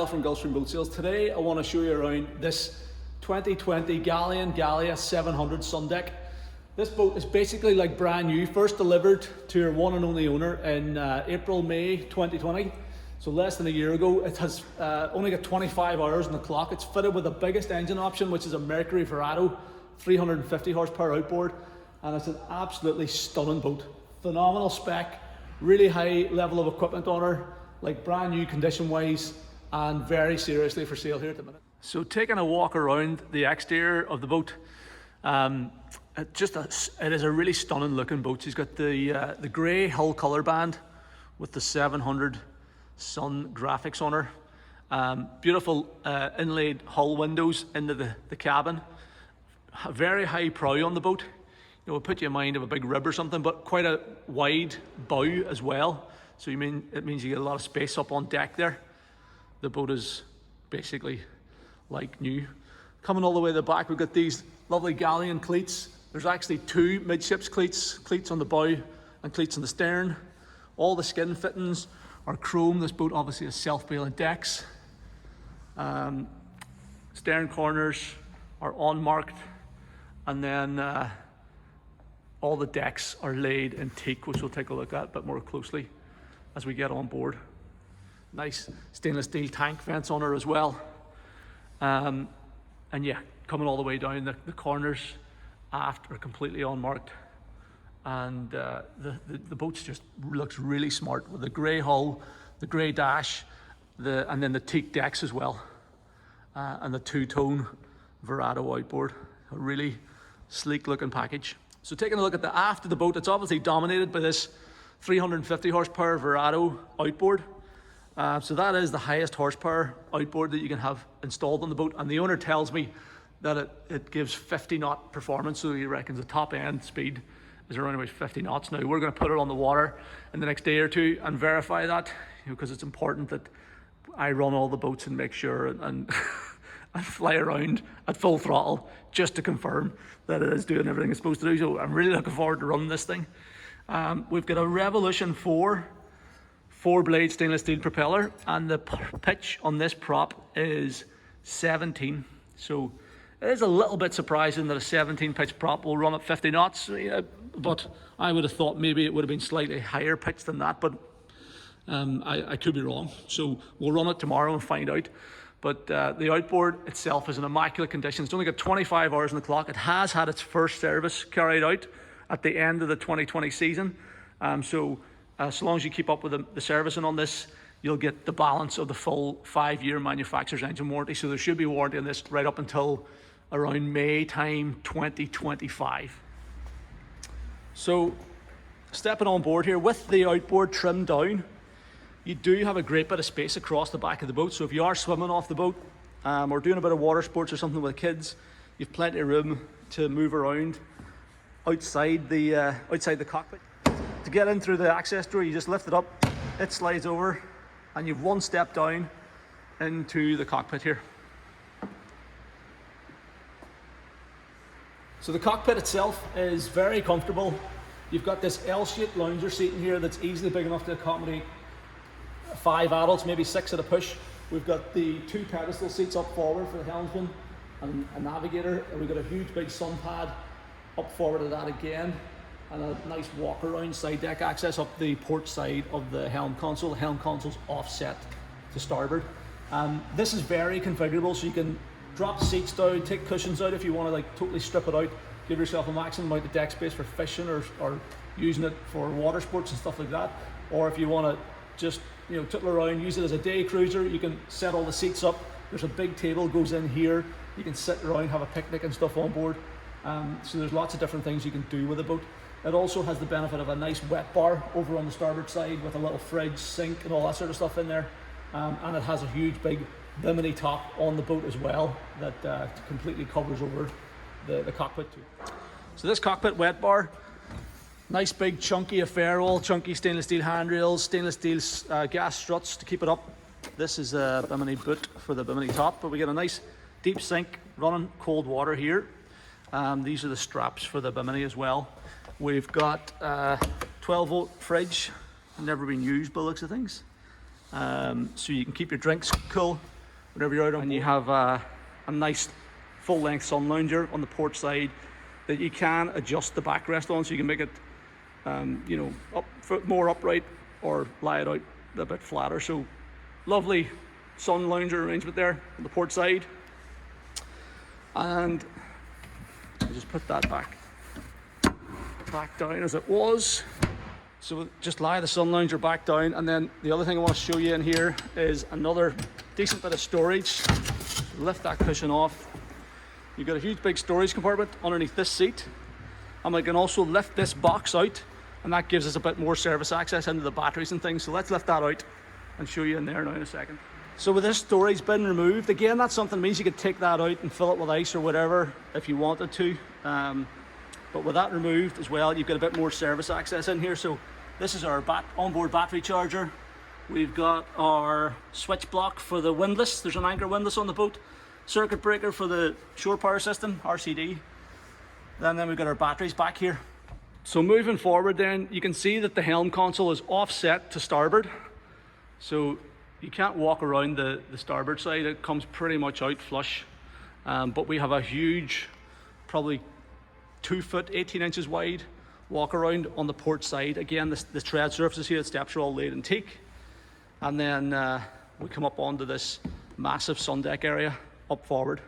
Kyle from Gulfstream Boat Sales. Today I want to show you around this 2020 Galeon Galia 700 Sundeck. This boat is basically like brand new, first delivered to your one and only owner in May 2020. So less than a year ago. It has only got 25 hours on the clock. It's fitted with the biggest engine option, which is a Mercury Verado 350 horsepower outboard. And it's an absolutely stunning boat. Phenomenal spec, really high level of equipment on her, like brand new condition wise, and very seriously for sale here at the minute. So taking a walk around the exterior of the boat, it is a really stunning looking boat. She's got the grey hull colour band with the 700 Sun graphics on her. Beautiful inlaid hull windows into the cabin. A very high prow on the boat. You know, it'll put you in mind of a big rib or something, but quite a wide bow as well. So it means you get a lot of space up on deck there. The boat is basically like new. Coming all the way to the back, we've got these lovely Galeon cleats. There's actually two midships cleats on the bow and cleats on the stern. All the skin fittings are chrome. This boat obviously has self-bailing decks. Stern corners are unmarked, and then all the decks are laid in teak, which we'll take a look at a bit more closely as we get on board. Nice stainless steel tank vents on her as well. And yeah, coming all the way down, the corners aft are completely unmarked. And the boat just looks really smart with the grey hull, the grey dash, and then the teak decks as well. And the two-tone Verado outboard. A really sleek looking package. So taking a look at the aft of the boat, it's obviously dominated by this 350 horsepower Verado outboard. So that is the highest horsepower outboard that you can have installed on the boat. And the owner tells me that it gives 50 knot performance. So he reckons the top end speed is around about 50 knots. Now we're going to put it on the water in the next day or two and verify that, because it's important that I run all the boats and make sure and fly around at full throttle just to confirm that it is doing everything it's supposed to do. So I'm really looking forward to running this thing. We've got a Revolution 4-blade stainless steel propeller, and the pitch on this prop is 17. So it is a little bit surprising that a 17 pitch prop will run at 50 knots, but I would have thought maybe it would have been slightly higher pitch than that, but I could be wrong. So we'll run it tomorrow and find out. But the outboard itself is in immaculate condition. It's only got 25 hours on the clock. It has had its first service carried out at the end of the 2020 season. So long as you keep up with the servicing on this, you'll get the balance of the full 5-year manufacturer's engine warranty. So there should be warranty on this right up until around May time 2025. So stepping on board here with the outboard trimmed down, you do have a great bit of space across the back of the boat. So if you are swimming off the boat or doing a bit of water sports or something with kids, you've plenty of room to move around outside the cockpit. To get in through the access door, you just lift it up, it slides over, and you've one step down into the cockpit here. So the cockpit itself is very comfortable. You've got this L-shaped lounger seating here that's easily big enough to accommodate 5 adults, maybe 6 at a push. We've got the 2 pedestal seats up forward for the helmsman and a navigator, and we've got a huge big sun pad up forward of that again, and a nice walk around side deck access up the port side of the helm console. The helm console's offset to starboard. This is very configurable, so you can drop seats down, take cushions out if you want to like totally strip it out, give yourself a maximum amount of deck space for fishing or using it for water sports and stuff like that. Or if you want to just tootle around, use it as a day cruiser, you can set all the seats up. There's a big table goes in here. You can sit around, have a picnic and stuff on board. So there's lots of different things you can do with the boat. It also has the benefit of a nice wet bar over on the starboard side with a little fridge, sink and all that sort of stuff in there. And it has a huge big bimini top on the boat as well that completely covers over the cockpit too. So this cockpit wet bar, nice big chunky affair, all chunky stainless steel handrails, stainless steel gas struts to keep it up. This is a bimini boot for the bimini top, but we get a nice deep sink running cold water here. These are the straps for the bimini as well. We've got 12 volt fridge, never been used by the looks of things. So you can keep your drinks cool whenever you're out on board. And you have a nice full-length sun lounger on the port side that you can adjust the backrest on, so you can make it you know, more upright or lie it out a bit flatter. So lovely sun lounger arrangement there on the port side. And I'll just put that back down as it was. So we'll just lie the sun lounger back down, and then the other thing I want to show you in here is another decent bit of storage. Lift that cushion off. You've got a huge big storage compartment underneath this seat, and we can also lift this box out, and that gives us a bit more service access into the batteries and things. So let's lift that out and show you in there now in a second. So with this storage bin removed, again, that's something that means you could take that out and fill it with ice or whatever if you wanted to. But with that removed as well, you've got a bit more service access in here. So this is our onboard battery charger. We've got our switch block for the windlass. There's an anchor windlass on the boat. Circuit breaker for the shore power system, RCD. Then we've got our batteries back here. So moving forward then, you can see that the helm console is offset to starboard. So you can't walk around the starboard side. It comes pretty much out flush. But we have a huge, probably 2 foot, 18 inches wide walk around on the port side. Again, the tread surfaces here, the steps are all laid in teak. And then we come up onto this massive Sundeck area up forward.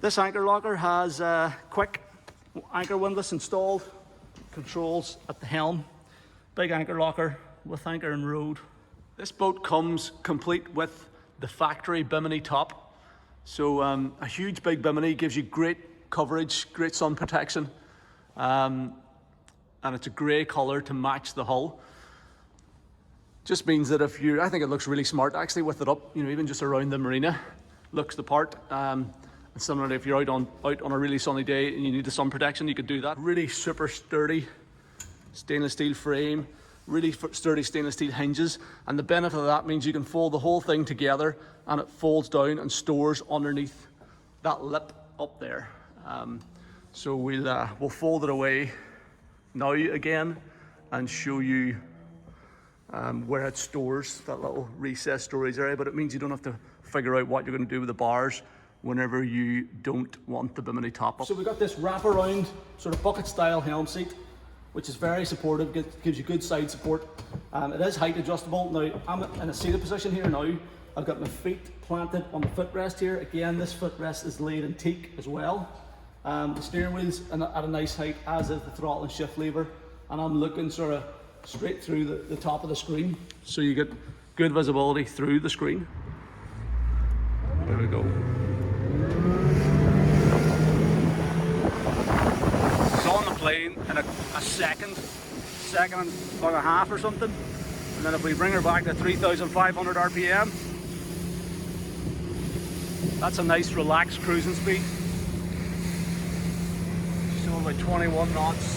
This anchor locker has a quick anchor windlass installed, controls at the helm, big anchor locker with anchor and rode. This boat comes complete with the factory bimini top. So a huge big bimini gives you great coverage, great sun protection, and it's a grey colour to match the hull. Just means that if you, I think it looks really smart actually with it up, you know, even just around the marina, looks the part. And similarly, if you're out on a really sunny day and you need the sun protection, you could do that. Really super sturdy stainless steel frame, really sturdy stainless steel hinges, and the benefit of that means you can fold the whole thing together and it folds down and stores underneath that lip up there. So we'll fold it away now again and show you where it stores, that little recessed storage area, but it means you don't have to figure out what you're going to do with the bars whenever you don't want the bimini top up. So we've got this wraparound sort of bucket style helm seat, which is very supportive, gives you good side support. It is height adjustable. Now I'm in a seated position here now. I've got my feet planted on the footrest here. Again, this footrest is laid in teak as well. The steering wheel's at a nice height, as is the throttle and shift lever, and I'm looking sort of straight through the top of the screen, so you get good visibility through the screen. There we go. It's on the plane in a second and a half or something, and then if we bring her back to 3,500 RPM, that's a nice relaxed cruising speed. She's doing about 21 knots.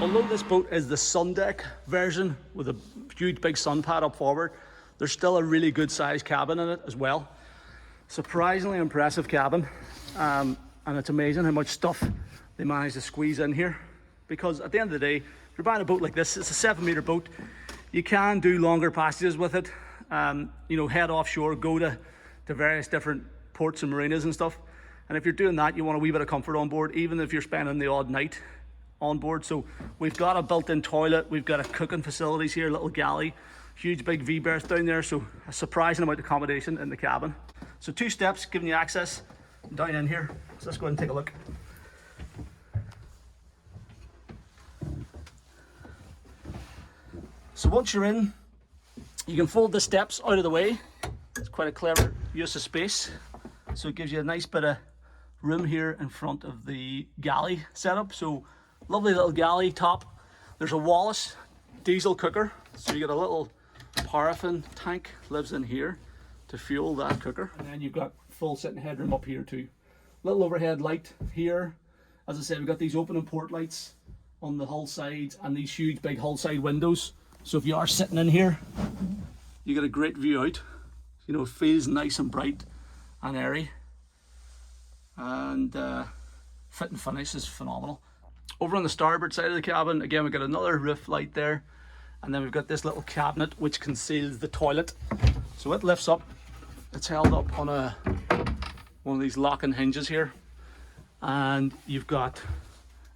Although this boat is the Sundeck version with a huge big sun pad up forward, there's still a really good sized cabin in it as well. Surprisingly impressive cabin, and it's amazing how much stuff they managed to squeeze in here, because at the end of the day, if you're buying a boat like this, it's a 7-meter boat, you can do longer passages with it, you know, head offshore, go to various different ports and marinas and stuff. And if you're doing that, you want a wee bit of comfort on board, even if you're spending the odd night on board. So we've got a built-in toilet, we've got a cooking facilities here, little galley, huge big V-berth down there, so a surprising amount of accommodation in the cabin. So 2 steps giving you access down in here. So let's go ahead and take a look. So once you're in, you can fold the steps out of the way. It's quite a clever use of space. So it gives you a nice bit of room here in front of the galley setup. So lovely little galley top. There's a Wallace diesel cooker. So you got a little paraffin tank lives in here to fuel that cooker. And then you've got full sitting headroom up here too. Little overhead light here. As I said, we've got these open and port lights on the hull sides and these huge big hull side windows. So if you are sitting in here, you get a great view out. You know, it feels nice and bright and airy. And fit and finish is phenomenal. Over on the starboard side of the cabin, again, we've got another roof light there. And then we've got this little cabinet which conceals the toilet. So it lifts up. It's held up on one of these locking hinges here. And you've got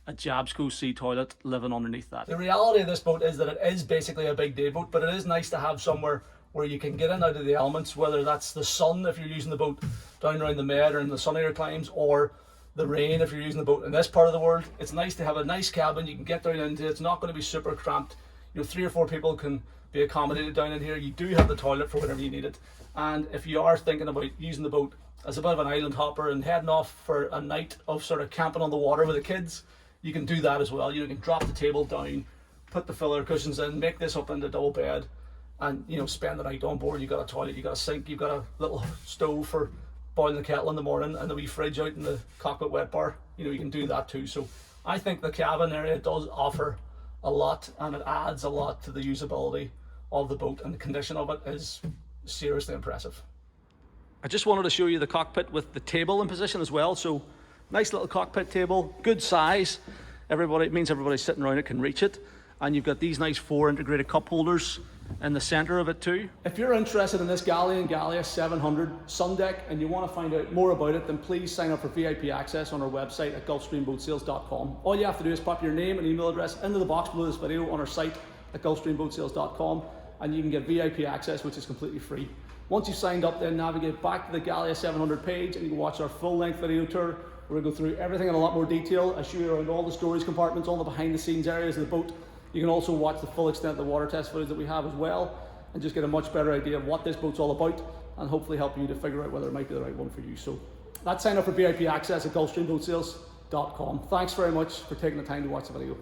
a Jabsco sea toilet living underneath that. The reality of this boat is that it is basically a big day boat, but it is nice to have somewhere where you can get in out of the elements, whether that's the sun if you're using the boat down around the Med or in the sunnier climes, or the rain if you're using the boat in this part of the world. It's nice to have a nice cabin you can get down into. It's not going to be super cramped. You know, 3 or 4 people can be accommodated down in here. You do have the toilet for whenever you need it. And if you are thinking about using the boat as a bit of an island hopper and heading off for a night of sort of camping on the water with the kids, you can do that as well. You can drop the table down, put the filler cushions in, make this up into a double bed, and you know, spend the night on board. You've got a toilet, you've got a sink, you've got a little stove for boiling the kettle in the morning, and the wee fridge out in the cockpit wet bar. You know, you can do that too. So I think the cabin area does offer a lot, and it adds a lot to the usability of the boat, and the condition of it is seriously impressive. I just wanted to show you the cockpit with the table in position as well. So nice little cockpit table, good size. It means everybody sitting around it can reach it. And you've got these nice 4 integrated cup holders in the center of it too. If you're interested in this Galeon Galia 700 Sundeck and you want to find out more about it, then please sign up for VIP access on our website at gulfstreamboatsales.com. All you have to do is pop your name and email address into the box below this video on our site at gulfstreamboatsales.com, and you can get VIP access, which is completely free. Once you've signed up, then navigate back to the Galia 700 page and you can watch our full-length video tour. We're going to go through everything in a lot more detail. I show you around all the storage compartments, all the behind-the-scenes areas of the boat. You can also watch the full extent of the water test footage that we have as well, and just get a much better idea of what this boat's all about, and hopefully help you to figure out whether it might be the right one for you. So that's sign up for VIP access at gulfstreamboatsales.com. Thanks very much for taking the time to watch the video.